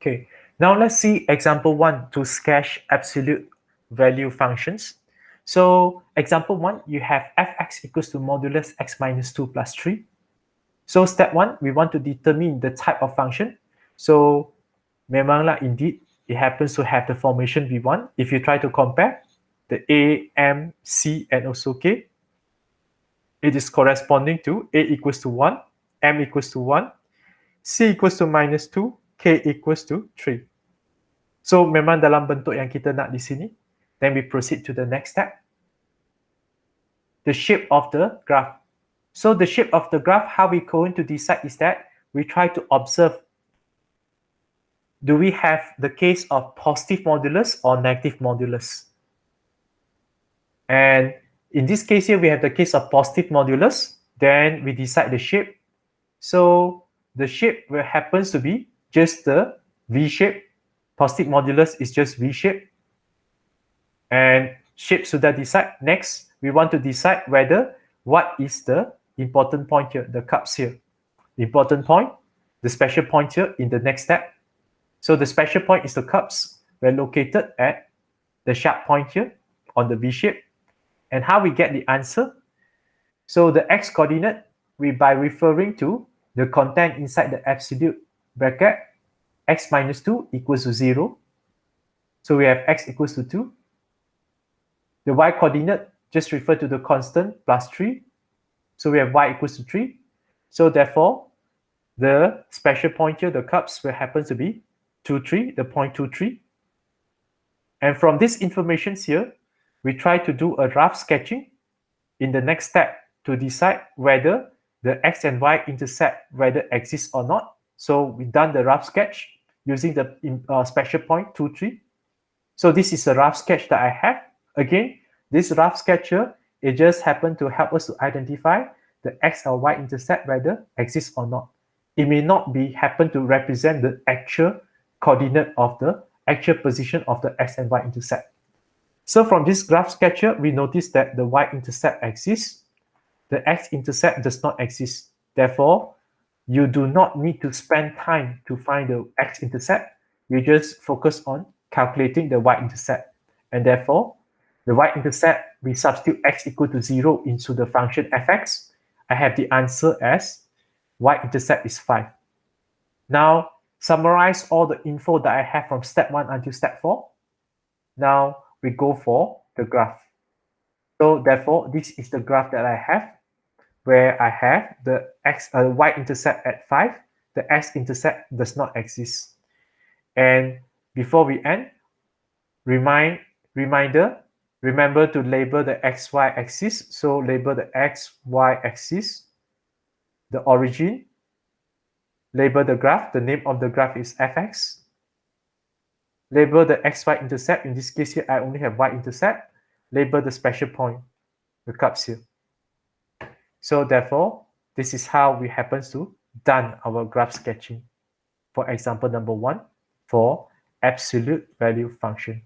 Okay, now let's see example 1 to sketch absolute value functions. So example 1, you have fx equals to modulus x minus 2 plus 3. So step 1, we want to determine the type of function. So memanglah indeed, it happens to have the formation we want. If you try to compare the a, m, c, and also k, it is corresponding to a equals to 1, m equals to 1, c equals to minus 2, k equals to 3. So memang dalam bentuk yang kita nak di sini. Then we proceed to the next step. The shape of the graph. So the shape of the graph, how we're going to decide is that we try to observe, do we have the case of positive modulus or negative modulus? And in this case here, we have the case of positive modulus. Then we decide the shape. So the shape happens to be just the V shape. Positive modulus is just V shape. And shape sudah decide. Next, we want to decide whether what is the important point here, the cups here. The important point, the special point here in the next step. So the special point is the cups. We're located at the sharp point here on the V shape. And how we get the answer? So the x coordinate, by referring to the content inside the absolute bracket, x minus 2 equals to 0. So we have x equals to 2. The y coordinate just refer to the constant plus 3. So we have y equals to 3. So therefore, the special point here, the cups, will happen to be 2, 3, the point 2, 3. And from this information here, we try to do a rough sketching in the next step to decide whether the x and y intercept whether exists or not. So we've done the rough sketch using the special point 2, 3. So this is a rough sketch that I have. Again, this rough sketch here, it just happened to help us to identify the x or y intercept whether exists or not. It may not be happen to represent the actual coordinate of the actual position of the x and y intercept. So from this graph sketch here, we notice that the y-intercept exists. The x-intercept does not exist. Therefore, you do not need to spend time to find the x-intercept. You just focus on calculating the y-intercept. And therefore, the y-intercept, we substitute x equal to 0 into the function fx. I have the answer as y-intercept is 5. Now, summarize all the info that I have from step 1 until step 4. Now, we go for the graph. So therefore, this is the graph that I have, where I have the y-intercept at 5, the x-intercept does not exist. And before we end, remember to label the xy axis. So label the xy axis, the origin, label the graph. The name of the graph is fx. Label the xy intercept. In this case here, I only have y-intercept. Label the special point, the cups here. So therefore, this is how we happen to done our graph sketching for example number 1 for absolute value function.